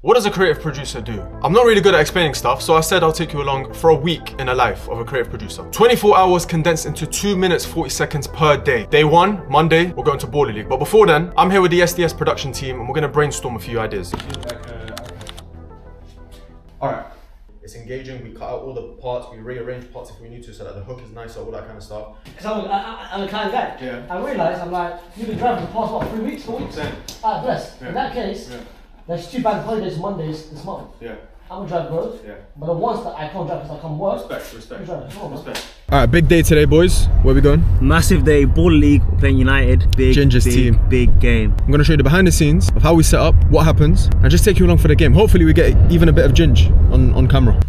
What does a creative producer do? I'm not really good at explaining stuff, so I said I'll take you along for a week in a life of a creative producer. 24 hours condensed into 2 minutes 40 seconds per day. Day 1, Monday, we're going to Baller League. But before then, I'm here with the SDS production team and we're gonna brainstorm a few ideas. Alright. It's engaging, we cut out all the parts, we rearrange parts if we need to so that the hook is nicer, all that kind of stuff. Because I'm a kind of guy. Yeah. I realised, I'm like, you've been driving for the past, what, 3 weeks, 4 weeks? Bless. Yeah. In that case, there's 2 bank holidays Mondays this month. Yeah. I'm gonna drive both. Yeah. But the ones that I can't drive because I come work. Respect. Respect. Alright, big day today, boys. Where are we going? Massive day, Baller League, we're playing United. Ginge's team. Big game. I'm gonna show you the behind the scenes of how we set up, what happens, and just take you along for the game. Hopefully we get even a bit of Ginge on camera.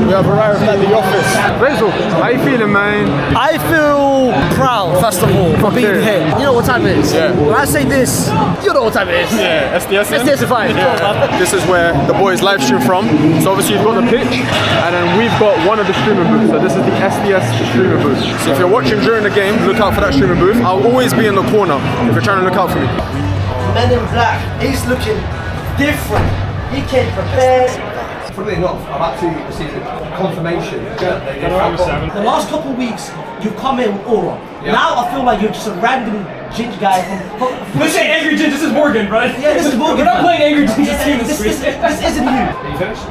We have arrived at the office. Basil, how you feeling, man? I feel proud, first of all, for being here. You know what time it is? Yeah. When I say this, you know what time it is. Yeah, SDS. SDS and Patrice Evra. This is where the boys live stream from. So obviously you've got the pitch, and then we've got one of the streaming booths. So this is the SDS streaming booth. So if you're watching during the game, look out for that streaming booth. I'll always be in the corner if you're trying to look out for me. Men in black, he's looking different. He came prepared. Funnily enough, I've actually received confirmation. The last couple of weeks, you've come in with aura. Yeah. Now I feel like you're just a random Ginge guy from... Let's say Angry Ginge, this is Morgan, right? Yeah, this is Morgan. We're not playing Angry Ginge's team this week. This isn't you. Are you finished?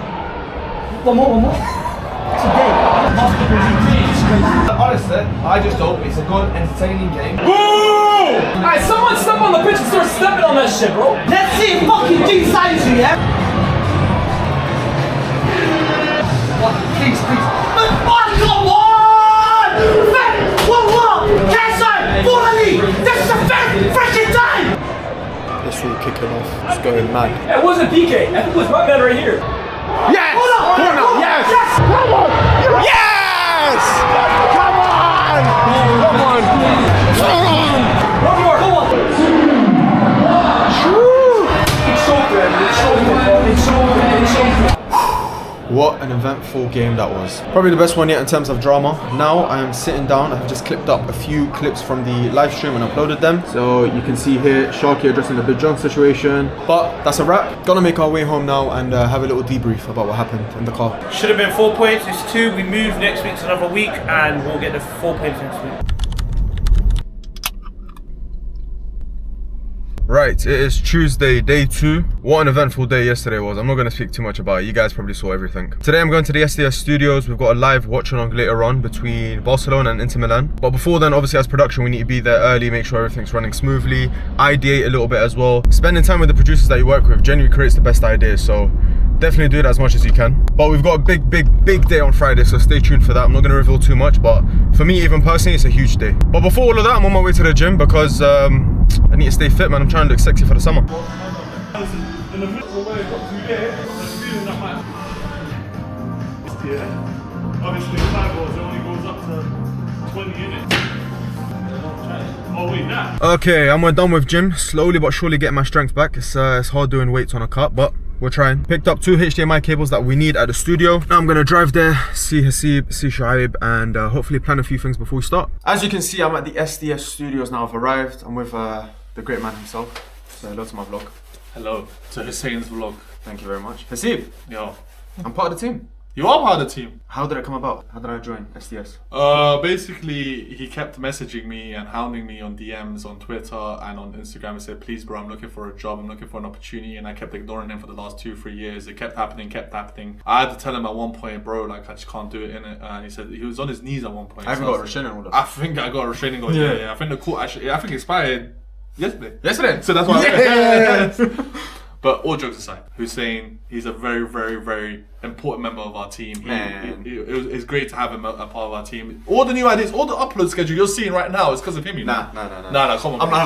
One more. Today, honestly, I just hope it's a good, entertaining game. Boo! Alright, someone step on the pitch and start stepping on that shit, bro. Let's see if fucking G signs you, yeah? Please. Oh, come on! What? Cancel! Fully! This is the first freaking time! It's all kicking off. It's going mad. It wasn't PK. I think it was my man right here. Yes! Corner! Yes! Come on! Yes! Come on! One more, come on! It's over. What an eventful game that was. Probably the best one yet in terms of drama. Now I am sitting down. I've just clipped up a few clips from the live stream and uploaded them. So you can see here Sharky addressing the Big John situation. But that's a wrap. Gonna make our way home now and have a little debrief about what happened in the car. Should have been 4 points, it's 2. We move next week to another week and we'll get the 4 points next week. Right, it is Tuesday, day 2. What an eventful day yesterday was. I'm not going to speak too much about it. You guys probably saw everything. Today I'm going to the SDS studios. We've got a live watch along later on between Barcelona and Inter Milan. But before then, obviously as production, we need to be there early, make sure everything's running smoothly, ideate a little bit as well. Spending time with the producers that you work with genuinely creates the best ideas. So definitely do it as much as you can. But we've got a big day on Friday, so stay tuned for that. I'm not going to reveal too much, but for me, even personally, it's a huge day. But before all of that, I'm on my way to the gym because I need to stay fit, man. I'm trying to look sexy for the summer. Obviously, 5 balls only goes up to 20 in it. Oh wait, nah. Okay, I'm done with gym. Slowly but surely getting my strength back. It's hard doing weights on a cut, but we're trying. Picked up 2 HDMI cables that we need at the studio. Now I'm gonna drive there, see Hasib, see Shuaib, and hopefully plan a few things before we start. As you can see, I'm at the SDS studios now. I've arrived. I'm with the great man himself. Say hello to my vlog. Hello to Hussein's vlog. Thank you very much. Hasib, Yo. I'm part of the team. You are part of the team. How did it come about? How did I join SDS? Basically, he kept messaging me and hounding me on DMs on Twitter and on Instagram and said, please bro, I'm looking for a job, I'm looking for an opportunity, and I kept ignoring him for the last 2-3 years. It kept happening. I had to tell him at one point, bro, like I just can't do it, innit? And he said he was on his knees at one point. I haven't got a restraining order. I think I got a restraining order, yeah. I think the court actually, I think it expired yesterday. So that's why But all jokes aside, Hussein, he's a very, very, very important member of our team. It's great to have him a part of our team. All the new ideas, all the upload schedule you're seeing right now is because of him, you know? Nah, come on. I'm not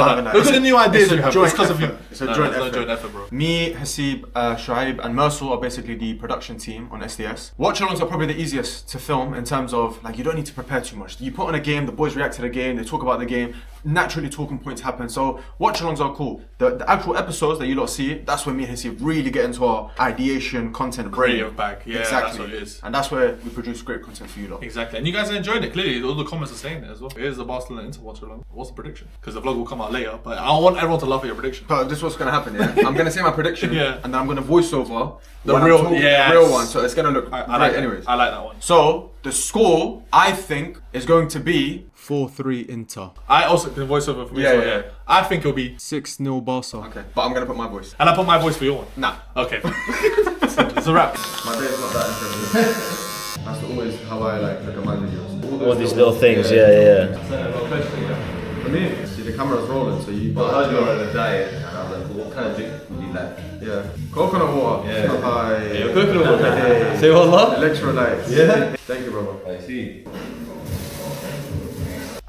having that. Look at the new ideas you have, it's because of him. It's a joint effort, bro. Me, Hasib, Shuaib, and Mersal are basically the production team on SDS. Watch-alongs are probably the easiest to film in terms of, like, you don't need to prepare too much. You put on a game, the boys react to the game, they talk about the game. naturally talking points happen. So watch-alongs are cool. The actual episodes that you lot see, that's where me and Hissy really get into our ideation, content Creative back. Yeah, exactly. that's what it is. And that's where we produce great content for you lot. Exactly. And you guys are enjoying it. Clearly, all the comments are saying it as well. Here's the Barcelona Inter watch along. What's the prediction? Because the vlog will come out later, but I want everyone to laugh at your prediction. So this is what's gonna happen, yeah? I'm gonna say my prediction, Yeah. and then I'm gonna voice over The when I'm real- talking, yes. the real one. So it's gonna look I great like anyways. I like that one. So the score, I think, is going to be 4-3 Inter. I also can voice over for me. Yeah, as well, yeah. I think it'll be. 6-0 Barca. Okay, but I'm gonna put my voice. And I put my voice for your one. Nah. Okay. It's a wrap. My day is not that interesting. That's always how I look at my videos. All these little things, yeah. For me, see the camera's rolling, so you. But I heard you're on a diet, and I was like, what kind of drink would you like? Yeah. Coconut water. Yeah. Hi. Coconut water. Hey. Say wallah. Electrolytes. Yeah. Thank you, brother. I see.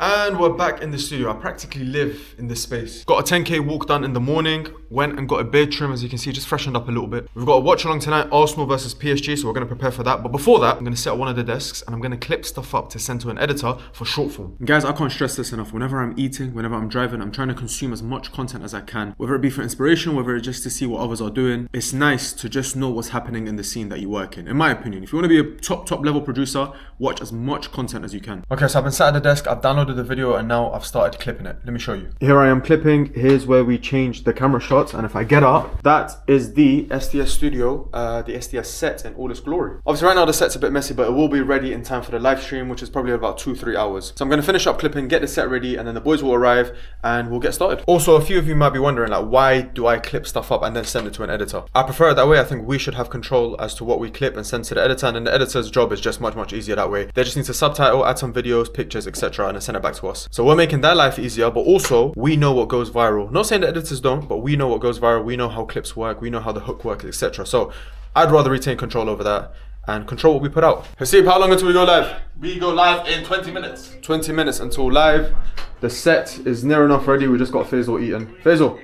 And we're back in the studio. I practically live in this space. Got a 10k walk done in the morning. Went and got a beard trim, as you can see, just freshened up a little bit. We've got a watch along tonight, Arsenal versus PSG, so we're gonna prepare for that. But before that, I'm gonna sit at one of the desks and I'm gonna clip stuff up to send to an editor for short form. Guys, I can't stress this enough. Whenever I'm eating, whenever I'm driving, I'm trying to consume as much content as I can. Whether it be for inspiration, whether it's just to see what others are doing. It's nice to just know what's happening in the scene that you work in my opinion. If you wanna be a top level producer, watch as much content as you can. Okay, so I've been sat at the desk, I've downloaded the video, and now I've started clipping it. Let me show you. Here I am clipping. Here's where we change the camera shots, and if I get up, that is the SDS studio, the SDS set in all its glory. Obviously right now the set's a bit messy, but it will be ready in time for the live stream, which is probably about 2-3 hours. So I'm gonna finish up clipping, get the set ready, and then the boys will arrive and we'll get started. Also, a few of you might be wondering, why do I clip stuff up and then send it to an editor? I prefer it that way. I think we should have control as to what we clip and send to the editor, and then the editor's job is just much easier that way. They just need to subtitle, add some videos, pictures, etc., and then send it back to us. So we're making their life easier, but also we know what goes viral. Not saying the editors don't, but we know what goes viral. We know how clips work. We know how the hook works, etc. So I'd rather retain control over that and control what we put out. Hasib, how long until we go live? We go live in 20 minutes. 20 minutes until live. The set is near enough ready. We just got Faisal eating. Faisal,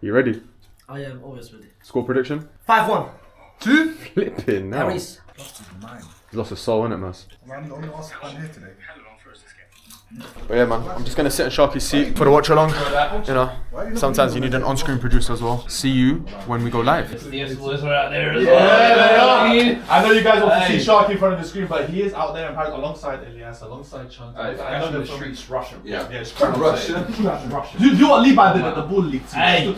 you ready? I am always ready. Score prediction? 5-1. 2? Flipping now. Paris. He's lost his soul, innit, Mas? I'm the only Arsenal fan here today. But yeah, man, I'm just gonna sit in Sharky's seat for the watch along. You know, sometimes you need an on-screen producer as well. See you when we go live. Yes, boys are out there as I know you guys want to see Sharky in front of the screen, but he is out there in Paris alongside Elias, alongside Chunk. I know the streets Russian. Yeah, It's Russian. Russian. You know what Levi did at the Ball League too? Hey,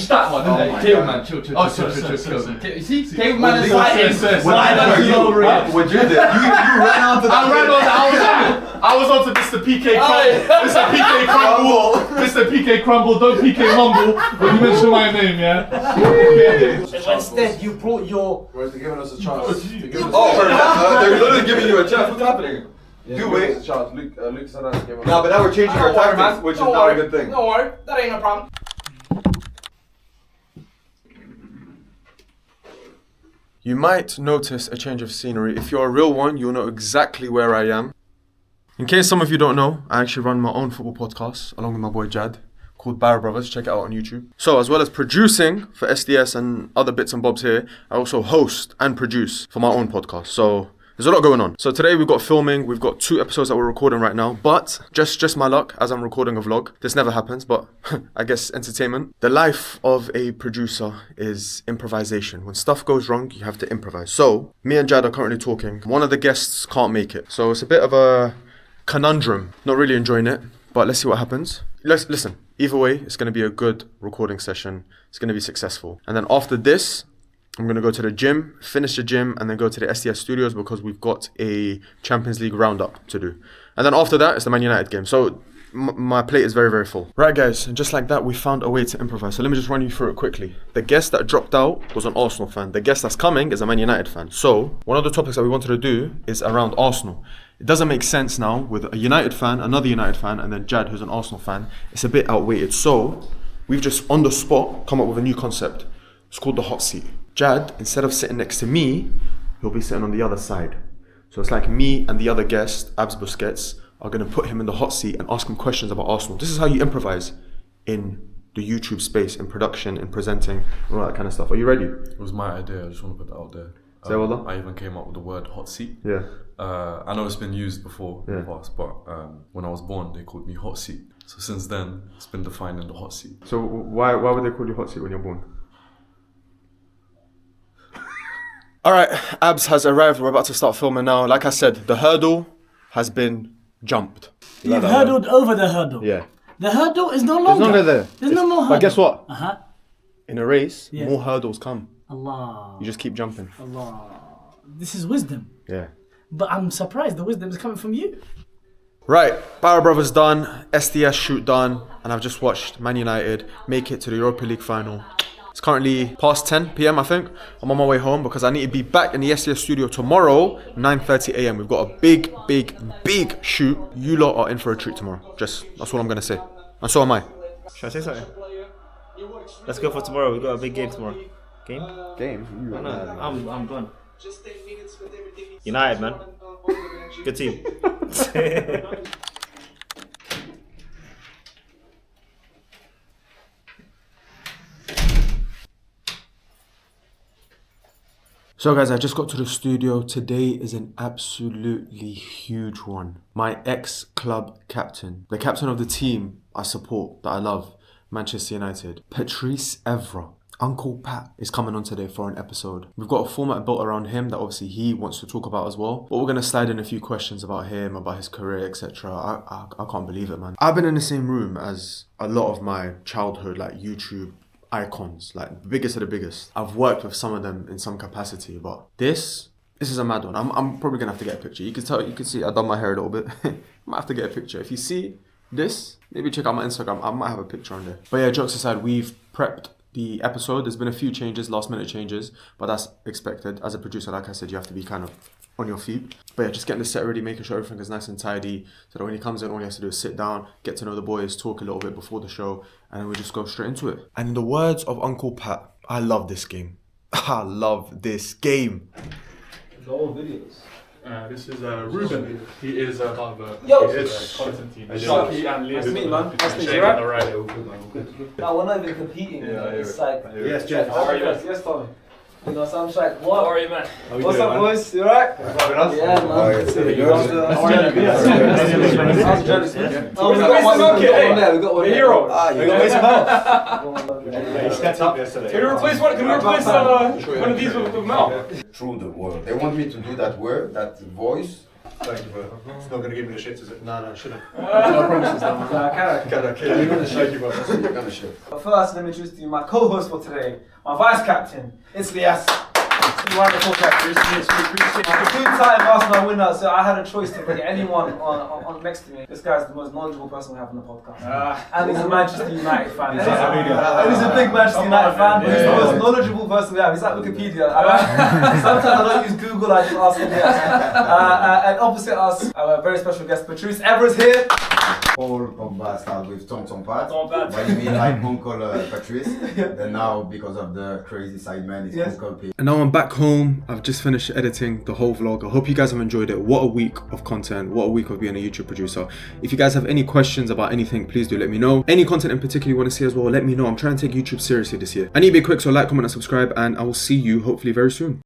that one, Oh isn't my it? God. Man, chill. Oh, chill. You see, Caveman is fighting. Why don't you over it? What you did? You ran out to that. I was on to Mr. PK Crumble. Mr. PK Crumble. Mr. PK Crumble, don't PK Mumble when you mention my name, yeah? Instead, you brought your. Whereas they're giving us a chance. They're literally giving you a chance. What's happening? Do wait. A chance. Luke said that. No, but now we're changing our tactics, which is not a good thing. Don't worry, that ain't no problem. You might notice a change of scenery. If you're a real one, you'll know exactly where I am. In case some of you don't know, I actually run my own football podcast along with my boy Jad called Barra Brothers. Check it out on YouTube. So as well as producing for SDS and other bits and bobs here, I also host and produce for my own podcast. So there's a lot going on. So today we've got filming. We've got 2 episodes that we're recording right now. But just my luck, as I'm recording a vlog. This never happens, but I guess entertainment. The life of a producer is improvisation. When stuff goes wrong, you have to improvise. So me and Jad are currently talking. One of the guests can't make it. So it's a bit of a conundrum. Not really enjoying it, but let's see what happens. Listen, either way, it's going to be a good recording session. It's going to be successful. And then after this, I'm going to go to the gym, finish the gym, and then go to the SDS studios because we've got a Champions League roundup to do. And then after that, it's the Man United game. So my plate is very full. Right, guys, and just like that, we found a way to improvise. So let me just run you through it quickly. The guest that dropped out was an Arsenal fan. The guest that's coming is a Man United fan. So one of the topics that we wanted to do is around Arsenal. It doesn't make sense now with a United fan, another United fan, and then Jad, who's an Arsenal fan. It's a bit outweighted. So we've just on the spot come up with a new concept. It's called the hot seat. Jad, instead of sitting next to me, he'll be sitting on the other side. So it's like me and the other guest, Abs Busquets, are going to put him in the hot seat and ask him questions about Arsenal. This is how you improvise in the YouTube space, in production, in presenting, and all that kind of stuff. Are you ready? It was my idea. I just want to put that out there. Say wallah. I even came up with the word hot seat. Yeah. I know it's been used before in the past, but when I was born, they called me hot seat. So since then, it's been defined in the hot seat. So why would they call you hot seat when you're born? Alright, Abs has arrived. We're about to start filming now. Like I said, the hurdle has been jumped. You've hurdled over the hurdle. Yeah. The hurdle is no longer. It's no longer there. There's no more hurdle. But guess what? Uh-huh. In a race, Yeah. more hurdles come. Allah. You just keep jumping. Allah. This is wisdom. Yeah. But I'm surprised the wisdom is coming from you. Right, Power Brothers done, SDS shoot done, and I've just watched Man United make it to the Europa League final. It's currently past 10 p.m. I think. I'm on my way home because I need to be back in the SDS studio tomorrow, 9:30 a.m. We've got a big shoot. You lot are in for a treat tomorrow. That's all I'm gonna say. And so am I. Should I say something? Let's go for tomorrow. We've got a big game tomorrow. Game? Game? I'm done. United, man. Good team. So guys, I just got to the studio. Today is an absolutely huge one. My ex-club captain, the captain of the team I support, that I love, Manchester United, Patrice Evra, Uncle Pat, is coming on today for an episode. We've got a format built around him that obviously he wants to talk about as well. But we're going to slide in a few questions about him, about his career, etc. I can't believe it, man. I've been in the same room as a lot of my childhood, like YouTube icons, like the biggest of the biggest. I've worked with some of them in some capacity, but this is a mad one. I'm probably gonna have to get a picture. You can see I've done my hair a little bit. I might have to get a picture. If you see this, maybe check out my Instagram. I might have a picture on there. But yeah, jokes aside, we've prepped the episode. There's been a few changes, last minute changes, but that's expected. As a producer, like I said, you have to be kind of on your feet. But yeah, just getting the set ready, making sure everything is nice and tidy, so that when he comes in, all he has to do is sit down, get to know the boys, talk a little bit before the show, and then we just go straight into it. And in the words of Uncle Pat, I love this game. I love this game. All videos. This is Ruben. He is part of the content team. Sharky and Liam. Nice to meet you, man. Nice to meet you, Shane right? on the right. All good. No, we're not even competing. It's like, Yes, Jeff. how are you? Yes, Tommy. You know, so I'm just like, what? How are you, man? What's up, boys? You alright? Yeah, man. How's the journalist? Oh, we got one. The hero. You got Mason He stepped up yesterday. Can we replace one of these with Mel? Through the word. They want me to do that word, that voice. Thank you, bro. It's not going to give me the shits, is it? No, it shouldn't. No promises, man. Thank you, bro. You're gonna shit. But first, let me introduce to you my co-host for today, my vice captain, SDS. Wonderful captain. I'm a two-time Arsenal winner, so I had a choice to bring anyone on next to me. This guy's the most knowledgeable person we have on the podcast. And he's a Manchester United fan. And he's a big Manchester United fan, but he's the most knowledgeable person we have. He's like Wikipedia. Sometimes I don't use Google, I just ask him. And opposite us, our very special guest, Patrice Evra is here. All combat start with Tom Pat. Tom Pat. But you mean like Uncle Patrice. Then now, because of the crazy side man, it's Uncle P. And now I'm back home. I've just finished editing the whole vlog. I hope you guys have enjoyed it. What a week of content. What a week of being a YouTube producer. If you guys have any questions about anything, please do let me know. Any content in particular you want to see as well, let me know. I'm trying to take YouTube seriously this year. I need to be quick, so like, comment, and subscribe, and I will see you hopefully very soon.